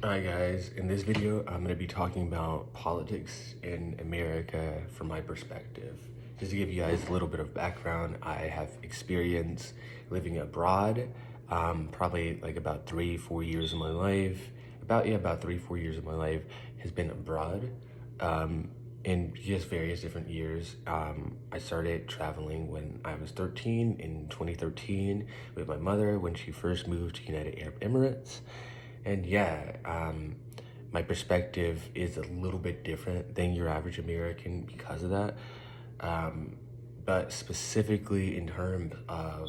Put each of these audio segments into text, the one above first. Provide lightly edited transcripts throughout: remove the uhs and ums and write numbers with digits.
Hi guys, in this video I'm going to be talking about politics in America from my perspective. Just to give you guys a little bit of background, I have experience living abroad, probably like about 3-4 years of my life. About 3-4 years of my life has been abroad, in just various different years. I started traveling when I was 13 in 2013 with my mother when she first moved to United Arab Emirates. And yeah, my perspective is a little bit different than your average American because of that. But specifically in terms of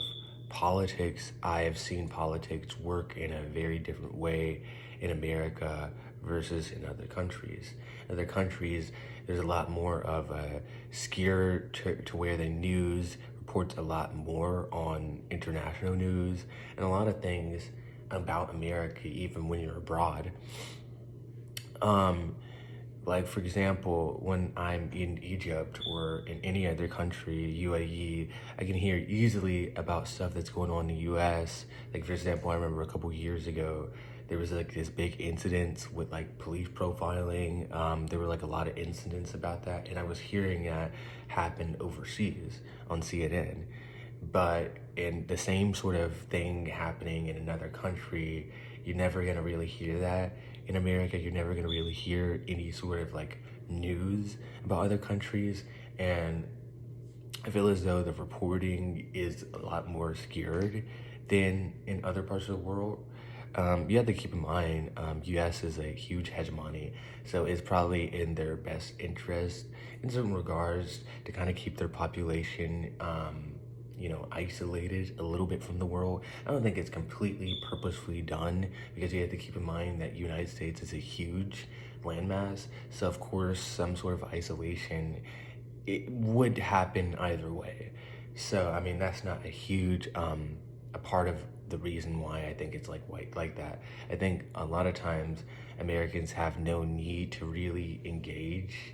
politics, I have seen politics work in a very different way in America versus in other countries. Other countries, there's a lot more of a scare to where the news reports a lot more on international news and a lot of things about America, even when you're abroad. Um, like for example, when I'm in Egypt or in any other country, UAE, I can hear easily about stuff that's going on in the US. Like for example, I remember a couple years ago, there was like this big incident with like police profiling. There were like a lot of incidents about that, and I was hearing that happen overseas on CNN. But in the same sort of thing happening in another country, you're never gonna really hear that. In America, you're never gonna really hear any sort of like news about other countries. And I feel as though the reporting is a lot more scared than in other parts of the world. You have to keep in mind, US is a huge hegemony, so it's probably in their best interest in certain regards to kind of keep their population, isolated a little bit from the world. I don't think it's completely purposefully done because you have to keep in mind that United States is a huge landmass, so of course some sort of isolation it would happen either way. So I mean that's not a huge a part of the reason why I think it's like white like that. I think a lot of times Americans have no need to really engage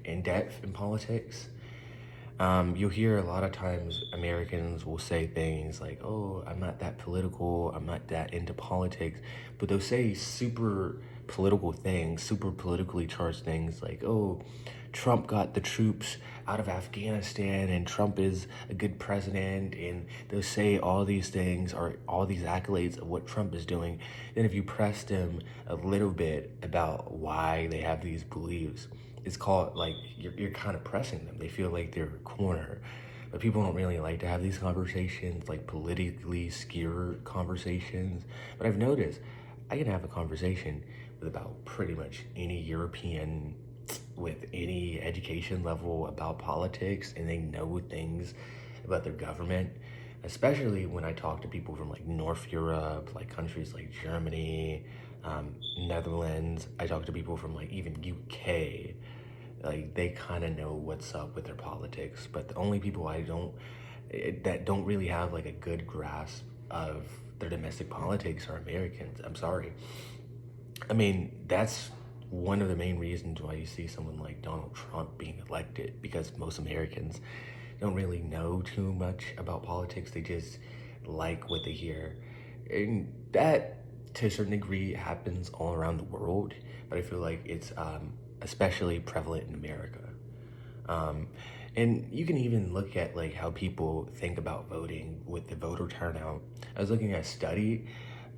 in depth in politics. You'll hear a lot of times Americans will say things like, oh, I'm not that political, I'm not that into politics, but they'll say super political things, super politically charged things like, oh, Trump got the troops out of Afghanistan and Trump is a good president, and they'll say all these things or all these accolades of what Trump is doing. Then if you press them a little bit about why they have these beliefs, it's called like you're kind of pressing them. They feel like they're a corner. But people don't really like to have these conversations, like politically skewered conversations. But I've noticed I can have a conversation with about pretty much any European with any education level about politics, and they know things about their government. Especially when I talk to people from like North Europe, like countries like Germany, Netherlands. I talk to people from like even UK, like they kind of know what's up with their politics. But the only people that don't really have like a good grasp of their domestic politics are Americans. I'm sorry. I mean, that's one of the main reasons why you see someone like Donald Trump being elected, because most Americans don't really know too much about politics. They just like what they hear. And that, to a certain degree, happens all around the world, but I feel like it's especially prevalent in America. Um, and you can even look at like how people think about voting with the voter turnout. I was looking at a study.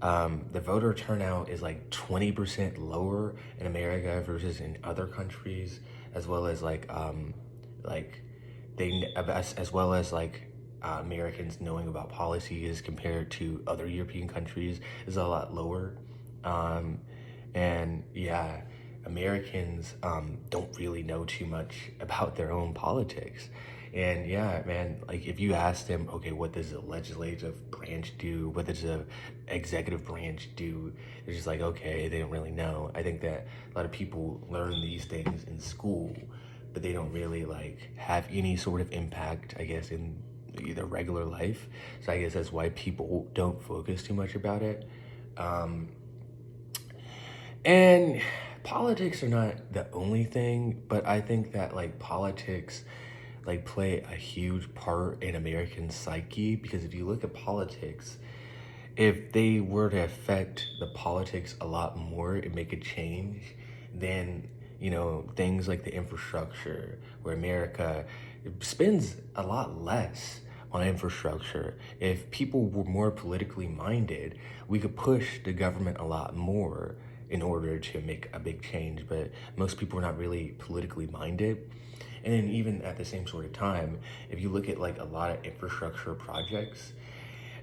The voter turnout is like 20% lower in America versus in other countries, as well as like as well as Americans knowing about policies compared to other European countries is a lot lower. Um, and yeah, Americans don't really know too much about their own politics. And yeah, man, like if you ask them, okay, what does the legislative branch do? What does the executive branch do? They're just like, okay, they don't really know. I think that a lot of people learn these things in school, but they don't really like have any sort of impact, I guess, in either regular life. So I guess that's why people don't focus too much about it. Um, and politics are not the only thing, but I think that like politics like play a huge part in American psyche, because if you look at politics, if they were to affect the politics a lot more and make a change, then things like the infrastructure, where America spends a lot less on infrastructure. If people were more politically minded, we could push the government a lot more in order to make a big change. But most people are not really politically minded. And then even at the same sort of time, if you look at like a lot of infrastructure projects,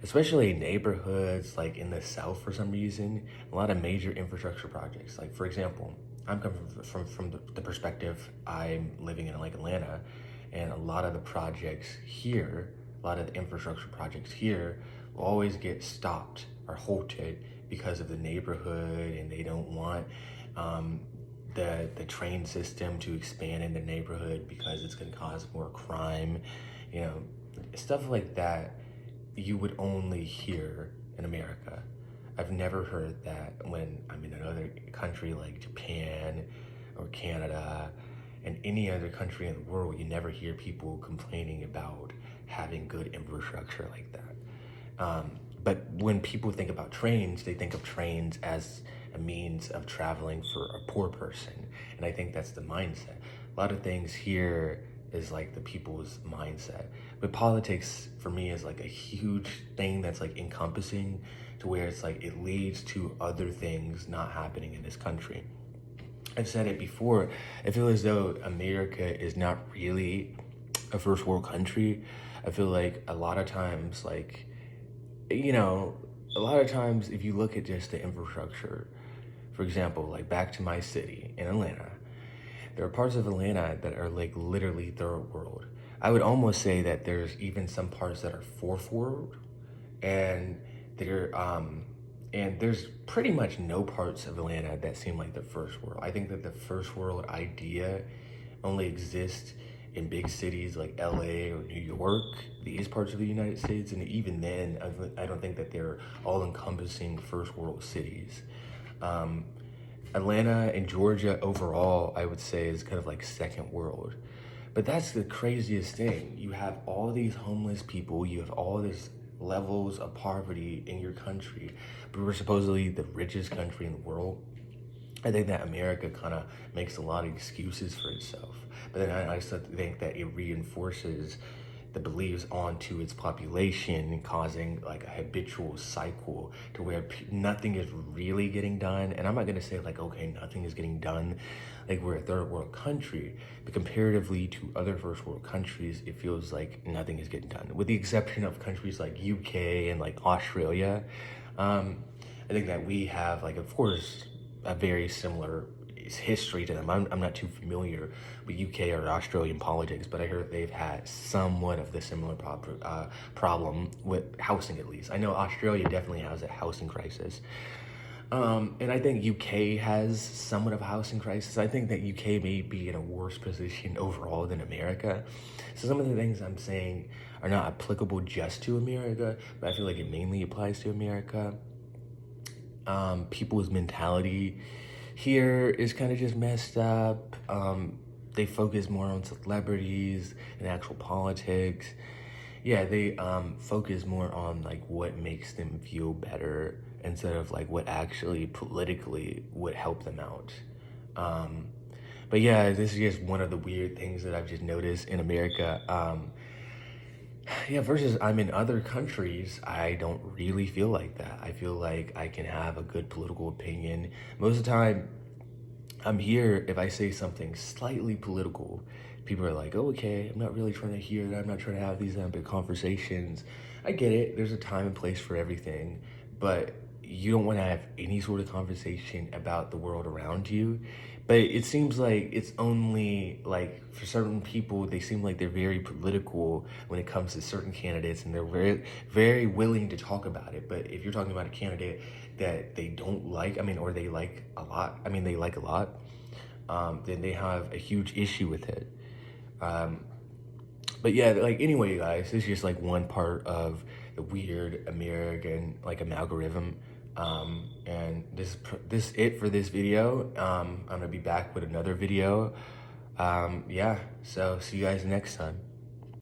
especially in neighborhoods like in the South for some reason, a lot of major infrastructure projects. Like for example, I'm coming from the perspective, I'm living in like Atlanta, and a lot of the projects here, a lot of the infrastructure projects here will always get stopped or halted because of the neighborhood, and they don't want the train system to expand in the neighborhood because it's going to cause more crime, stuff like that you would only hear in America. I've never heard that when I'm in another country like Japan or Canada and any other country in the world. You never hear people complaining about having good infrastructure like that. But when people think about trains, they think of trains as a means of traveling for a poor person. And I think that's the mindset. A lot of things here is like the people's mindset. But politics for me is like a huge thing that's like encompassing to where it's like it leads to other things not happening in this country. I've said it before, I feel as though America is not really a first world country. I feel like a lot of times, like, a lot of times if you look at just the infrastructure, for example, like back to my city in Atlanta, there are parts of Atlanta that are like literally third world. I would almost say that there's even some parts that are fourth world, and there's pretty much no parts of Atlanta that seem like the first world. I think that the first world idea only exists in big cities like LA or New York, these parts of the United States, and even then, I don't think that they're all-encompassing first world cities. Atlanta and Georgia overall, I would say, is kind of like second world. But that's the craziest thing. You have all these homeless people, you have all these levels of poverty in your country, but we're supposedly the richest country in the world. I think that America kind of makes a lot of excuses for itself. But then I also think that it reinforces the beliefs onto its population, causing like a habitual cycle to where nothing is really getting done. And I'm not gonna say like, okay, nothing is getting done, like we're a third world country, but comparatively to other first world countries, it feels like nothing is getting done, with the exception of countries like UK and like Australia. I think that we have, like, of course, a very similar history to them. I'm not too familiar with UK or Australian politics, but I heard they've had somewhat of the similar problem with housing, at least. I know Australia definitely has a housing crisis. And I think UK has somewhat of a housing crisis. I think that UK may be in a worse position overall than America. So some of the things I'm saying are not applicable just to America, but I feel like it mainly applies to America. People's mentality here is kind of just messed up. They focus more on celebrities and actual politics. Yeah, they focus more on like what makes them feel better instead of like what actually politically would help them out. But yeah, this is just one of the weird things that I've just noticed in America. Yeah, versus I'm in other countries, I don't really feel like that. I feel like I can have a good political opinion. Most of the time, I'm here, if I say something slightly political, people are like, oh, okay, I'm not really trying to hear that. I'm not trying to have these big conversations. I get it. There's a time and place for everything, but you don't want to have any sort of conversation about the world around you. But it seems like it's only like for certain people, they seem like they're very political when it comes to certain candidates, and they're very, very willing to talk about it. But if you're talking about a candidate that they don't like, or they like a lot, they like a lot, then they have a huge issue with it. But yeah, like anyway, guys, this is just like one part of the weird American like amalgam. And this is it for this video. I'm gonna be back with another video. Yeah, so see you guys next time.